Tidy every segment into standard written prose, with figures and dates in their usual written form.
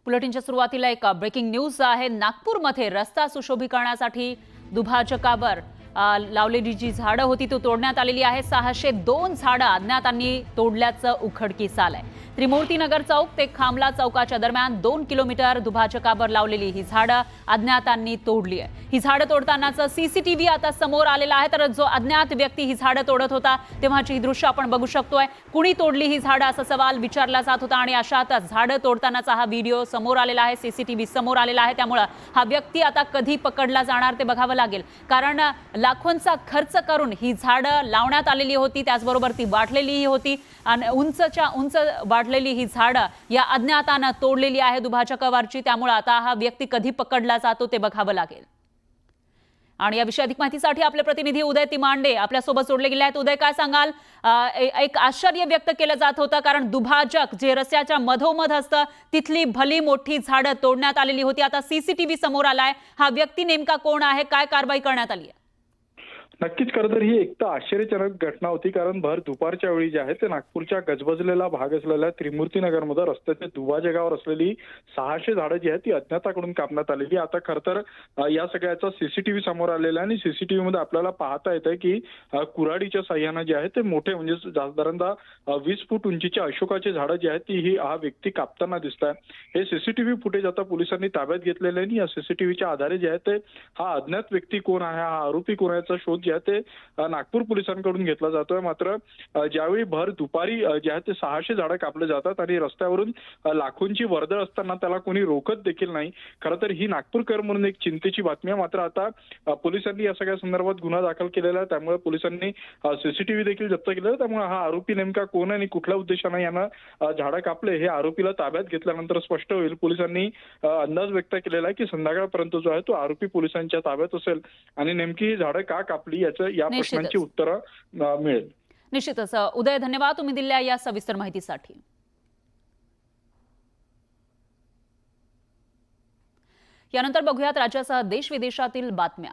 बुलेटिनच्या सुरुवातीला एक breaking news आहे। नागपूरमध्ये रस्ता सुशोभीकरणासाठी दुभाजकावर लावलेली जी झाडं होती तो तोडण्यात आलेली आहे। 602 झाडं अज्ञातांनी तोडल्याचं उघडकीस आलंय। त्रिमूर्तीनगर चौक ते खामला चौकाच्या दरम्यान 2 किलोमीटर दुभाजकावर लावलेली ही झाडं अज्ञातांनी तोडली आहे। ही झाडं तोडतानाचं सीसीटीव्ही आता समोर आलेला आहे। तर जो अज्ञात व्यक्ती ही झाडं तोडत होता तेव्हाची ही दृश्य आपण बघू शकतोय। कुणी तोडली ही झाडं असा सवाल विचारला जात होता आणि अशातच झाडं तोडतानाचा हा व्हिडिओ समोर आलेला आहे, सीसीटीव्ही समोर आलेला आहे। त्यामुळे हा व्यक्ती आता कधी पकडला जाणार ते बघावं लागेल, कारण लाखोंचा खर्च करून ही झाडं लावण्यात आलेली होती, त्याचबरोबर ती वाढलेलीही होती आणि उंचच्या उंच वाढलेली ही झाडं या अज्ञातानं तोडलेली आहे दुभाजकावरची। त्यामुळे आता हा व्यक्ती कधी पकडला जातो ते बघावं लागेल। आणि या विषयी अधिक माहितीसाठी आपले प्रतिनिधी उदय तिमांडे आपल्या सोबत जोडले गेले आहेत। उदय, काय सांगाल? एक आश्चर्य व्यक्त केलं जात होतं, कारण दुभाजक जे रस्त्याच्या मधोमध असतं तिथली भली मोठी झाडं तोडण्यात आलेली होती। आता सीसीटीव्ही समोर आलाय, हा व्यक्ती नेमका कोण आहे, काय कारवाई करण्यात आली आहे? नक्कीच खरं तर ही एक तर आश्चर्यजनक घटना होती, कारण भर दुपारच्या वेळी जे आहे ते नागपूरच्या गजबजलेला भाग असलेल्या त्रिमूर्तीनगरमध्ये रस्त्याच्या दुभाजकावर असलेली 600 झाडं जी आहेत ती अज्ञाताकडून कापण्यात आलेली। आता खरं तर या सगळ्याचा सीसीटीव्ही समोर आलेला आहे आणि सीसीटीव्ही मध्ये आपल्याला पाहता येतंय की कुऱ्हाडीच्या साह्यानं जे आहे ते मोठे म्हणजे साधारणतः 20 फूट उंचीचे अशोकाचे झाडं जी आहेत ती हा व्यक्ती कापताना दिसत आहे। हे सीसीटीव्ही फुटेज आता पोलिसांनी ताब्यात घेतलेले आणि या सीसीटीव्हीच्या आधारे जे आहे ते हा अज्ञात व्यक्ती कोण आहे, हा आरोपी कोण आहे याचा शोध ते नागपूर पोलिसांकडून घेतला जातोय। मात्र ज्यावेळी भर दुपारी जे आहे ते 600 झाडं कापले जातात आणि रस्त्यावरून लाखोंची वर्दळ असताना त्याला कोणी रोकत देखील नाही। खरं तर ही नागपूरकर म्हणून एक चिंतेची बातमी आहे। मात्र आता पोलिसांनी या सगळ्या संदर्भात गुन्हा दाखल केलेला आहे, त्यामुळे पोलिसांनी सीसीटीव्ही देखील जप्त केलेला आहे। त्यामुळे हा आरोपी नेमका कोण आहे आणि कुठल्या उद्देशाने यानं झाडं कापले हे आरोपीला ताब्यात घेतल्यानंतर स्पष्ट होईल। पोलिसांनी अंदाज व्यक्त केलेला आहे की संध्याकाळपर्यंत जो आहे तो आरोपी पोलिसांच्या ताब्यात असेल आणि नेमकी ही झाडं का कापली या प्रश्नांची उत्तरं मिळेल। निश्चितच उदय, धन्यवाद तुम्ही दिलेल्या या सविस्तर माहितीसाठी। यानंतर बघूयात राज्यासह देश विदेशातील बातम्या।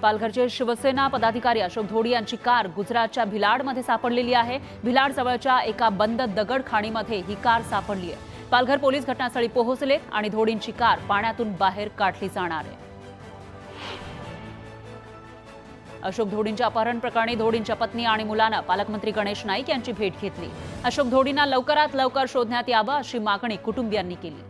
पालघरचे शिवसेना पदाधिकारी अशोक धोडी यांची कार गुजरातच्या भिलाडमध्ये सापडलेली आहे। भिलाड जवळच्या एका बंद दगड खाणीमध्ये ही कार सापडली आहे। पालघर पोलीस घटनास्थळी पोहोचलेत आणि धोडींची कार पाण्यातून बाहेर काढली जाणार आहे। अशोक धोडींच्या अपहरण प्रकरणी धोडींच्या पत्नी आणि मुलानं पालकमंत्री गणेश नाईक यांची भेट घेतली। अशोक धोडींना लवकरात लवकर शोधण्यात यावं अशी मागणी कुटुंबियांनी केली।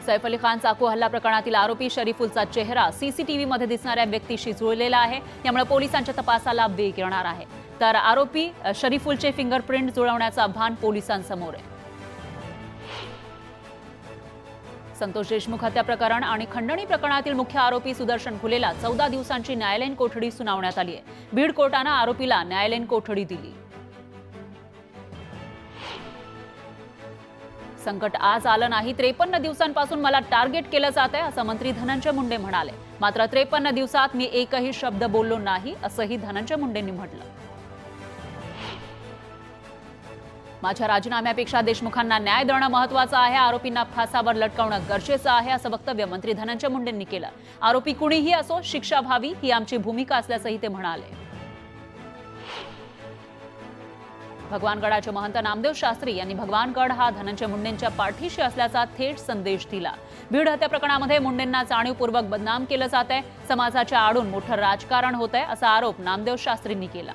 सैफ अली खान चाकू हल्ला प्रकरणातील आरोपी शरीफुलचा चेहरा सीसीटीव्ही मध्ये दिसणाऱ्या व्यक्तीशी जुळलेला आहे, त्यामुळे पोलिसांच्या तपासाला वेग येणार आहे। तर आरोपी शरीफुलचे फिंगरप्रिंट जुळवण्याचं आव्हान पोलिसांसमोर आहे। संतोष देशमुख हत्या प्रकरण आणि खंडणी प्रकरणातील मुख्य आरोपी सुदर्शन खुलेला 14 दिवसांची न्यायालयीन कोठडी सुनावण्यात आली आहे। बीड कोर्टानं आरोपीला न्यायालयीन कोठडी दिली। संकट आज आलं नाही, 53 दिवसांपासून मला टार्गेट केलं जात आहे असं मंत्री धनंजय मुंडे म्हणाले। मात्र 53 दिवसात मी एकही शब्द बोललो नाही असंही धनंजय मुंडेंनी म्हटलं। माझ्या राजीनाम्यापेक्षा देशमुखांना न्याय देणं महत्त्वाचं आहे, आरोपींना फासावर लटकवणं गरजेचं आहे असं वक्तव्य मंत्री धनंजय मुंडेंनी केलं। आरोपी कुणीही असो, शिक्षा व्हावी ही आमची भूमिका असल्याचंही ते म्हणाले। भगवानगडाचे महंत नामदेव शास्त्री यांनी भगवानगड हा धनंजय मुंडेंच्या पाठीशी असल्याचा थेट संदेश दिला। बीड हत्या प्रकरणामध्ये मुंडेंना जाणीवपूर्वक बदनाम केलं जात आहे, समाजाच्या आडून मोठं राजकारण होत आहे असा आरोप नामदेव शास्त्रींनी केला।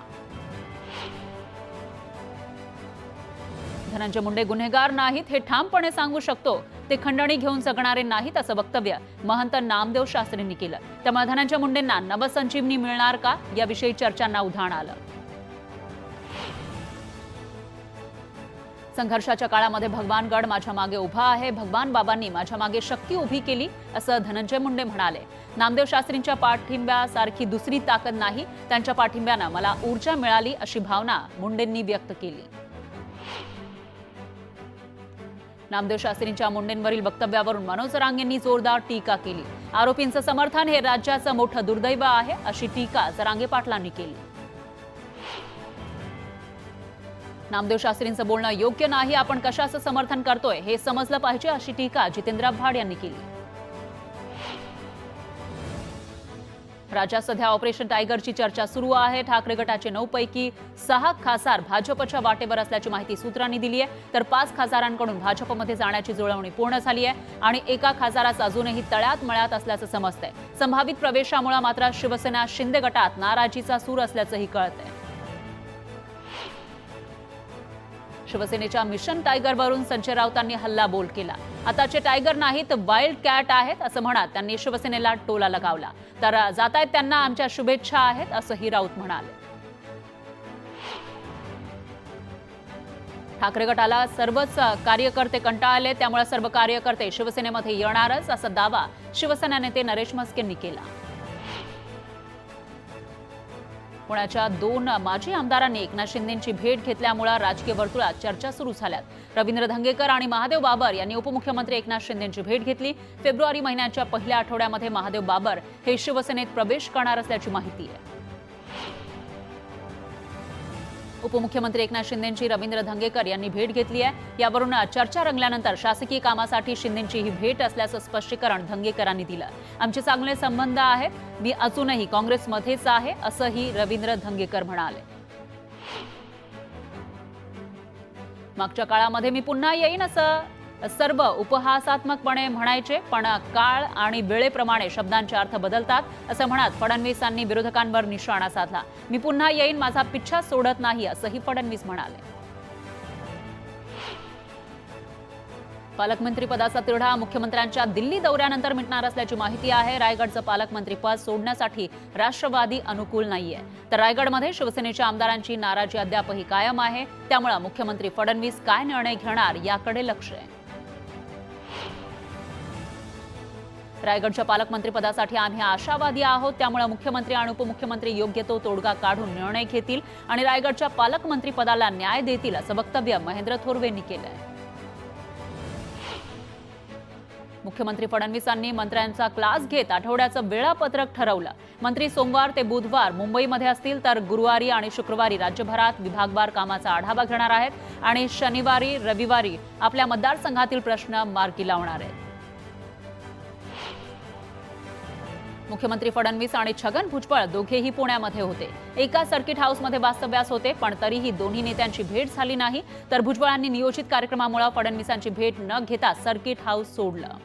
धनंजय मुंडे गुन्हेगार नाहीत हे ठामपणे सांगू शकतो, ते खंडणी घेऊन जगणारे नाहीत असं वक्तव्य महंत नामदेव शास्त्रींनी केलं। त्यामुळे धनंजय मुंडेंना नवसंजीवनी मिळणार का याविषयी चर्चांना उधाण आलं। संघर्षाच्या काळामध्ये भगवानगड माझ्या मागे उभा आहे, भगवान बाबांनी माझ्या मागे शक्ती उभी केली असं धनंजय मुंडे म्हणाले। नामदेव शास्त्रींच्या पाठिंब्यासारखी दुसरी ताकद नाही, त्यांच्या पाठिंब्यानं मला ऊर्जा मिळाली अशी भावना मुंडेंनी व्यक्त केली। नामदेव शास्त्रींच्या मुंडेंवरील वक्तव्यावरून मनोज जरांगेंनी जोरदार टीका केली। आरोपींचं समर्थन हे राज्याचं मोठं दुर्दैव आहे अशी टीका जरांगे पाटलांनी केली। नामदेव शास्त्रींचं बोलणं योग्य नाही, आपण कशाचं समर्थन करतोय हे समजलं पाहिजे अशी टीका जितेंद्र आव्हाड यांनी केली। राज्यात सध्या ऑपरेशन टायगरची चर्चा सुरू आहे. ठाकरे गटाचे 9 पैकी 6 खासदार भाजपच्या वाटेवर असल्याची माहिती सूत्रांनी दिली आहे, तर 5 खासदारांकडून भाजपमध्ये जाण्याची जुळवणी पूर्ण झाली आहे आणि एका खासदाराचा अजूनही तळ्यात मळ्यात असल्याचं समजतंय. संभावित प्रवेशामुळे मात्र शिवसेना शिंदे गटात नाराजीचा सूर असल्याचंही कळतंय. शिवसेनेच्या मिशन टायगरवरून संजय राऊतांनी हल्लाबोल केला. आताचे टायगर नाहीत, वाईल्ड कॅट आहेत असं म्हणत त्यांनी शिवसेनेला टोला लगावला. तर जातायत त्यांना आमच्या शुभेच्छा आहेत असंही राऊत म्हणाले. ठाकरे गटाला सर्वच कार्यकर्ते कंटाळले, त्यामुळे सर्व कार्यकर्ते शिवसेनेमध्ये येणारच असा दावा शिवसेना नेते नरेश म्हस्केंनी केला. पुण्याच्या 2 माजी आमदारांनी एकनाथ शिंदेंची भेट घेतल्यामुळे राजकीय वर्तुळात चर्चा सुरू झाल्यात. रवींद्र धंगेकर आणि महादेव बाबर यांनी उपमुख्यमंत्री एकनाथ शिंदेंची भेट घेतली. फेब्रुवारी महिन्याच्या पहिल्या आठवड्यामध्ये महादेव बाबर हे शिवसेनेत प्रवेश करणार असल्याची माहिती आहे. उपमुख्यमंत्री एकनाथ शिंदेंची रवींद्र धंगेकर यांनी भेट घेतली आहे. यावरून चर्चा रंगल्यानंतर शासकीय कामासाठी शिंदेंची ही भेट असल्याचं स्पष्टीकरण धंगेकरांनी दिलं. आमचे चांगले संबंध आहेत, मी अजूनही काँग्रेसमध्येच आहे असंही रवींद्र धंगेकर म्हणाले. मागच्या काळामध्ये मी पुन्हा येईन असं सर्व उपहासात्मकपणे म्हणायचे, पण काळ आणि वेळेप्रमाणे शब्दांचे अर्थ बदलतात असं म्हणत फडणवीसांनी विरोधकांवर निशाणा साधला. मी पुन्हा येईन, माझा पिच्छा सोडत नाही असंही फडणवीस म्हणाले. पालकमंत्रीपदाचा तिढा मुख्यमंत्र्यांच्या दिल्ली दौऱ्यानंतर मिटणार असल्याची माहिती आहे. रायगडचं पालकमंत्रीपद सोडण्यासाठी राष्ट्रवादी अनुकूल नाहीये, तर रायगडमध्ये शिवसेनेच्या आमदारांची नाराजी अद्यापही कायम आहे. त्यामुळे मुख्यमंत्री फडणवीस काय निर्णय घेणार याकडे लक्ष आहे. रायगडच्या पालकमंत्रीपदासाठी आम्ही आशावादी आहोत, त्यामुळे मुख्यमंत्री आणि उपमुख्यमंत्री योग्य तो तोडगा काढून निर्णय घेतील आणि रायगडच्या पालकमंत्रीपदाला न्याय देतील असं वक्तव्य महेंद्र थोरवेंनी केलंय. मुख्यमंत्री फडणवीसांनी मंत्र्यांचा क्लास घेत आठवड्याचं वेळापत्रक ठरवलं. मंत्री सोमवार ते बुधवार मुंबईमध्ये असतील, तर गुरुवारी आणि शुक्रवारी राज्यभरात विभागवार कामाचा आढावा घेणार आहेत आणि शनिवारी रविवारी आपल्या मतदारसंघातील प्रश्न मार्गी लावणार आहेत. मुख्यमंत्री फडणवीस आणि छगन भुजबळ दोघेही पुण्यामध्ये होते. एका सर्किट हाऊसमध्ये वास्तव्यास होते, पण तरीही दोन्ही नेत्यांची भेट झाली नाही. तर भुजबळांनी नियोजित कार्यक्रमामुळे फडणवीसांची भेट न घेता सर्किट हाऊस सोडलं.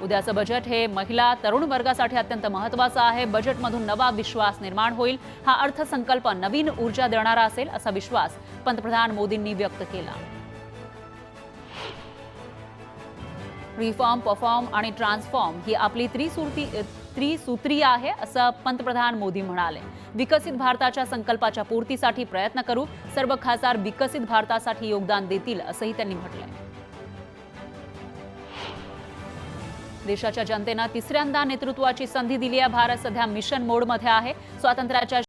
उद्याचं बजेट हे महिला तरुण वर्गासाठी अत्यंत महत्त्वाचं आहे. बजेटमधून नवा विश्वास निर्माण होईल. हा अर्थसंकल्प नवीन ऊर्जा देणारा असेल असा विश्वास पंतप्रधान मोदींनी व्यक्त केला. रिफॉर्म, परफॉर्म आणि ट्रान्सफॉर्म ही आपली त्रिसूत्री आहे असं पंतप्रधान मोदी म्हणाले. विकसित भारताच्या संकल्पाच्या पूर्तीसाठी प्रयत्न करू. सर्व खासदार विकसित भारतासाठी योगदान देतील असंही त्यांनी म्हटलंय. देशाच्या जनतेनं तिसऱ्यांदा नेतृत्वाची संधी दिली आहे. भारत सध्या मिशन मोडमध्ये आहे. स्वातंत्र्याच्या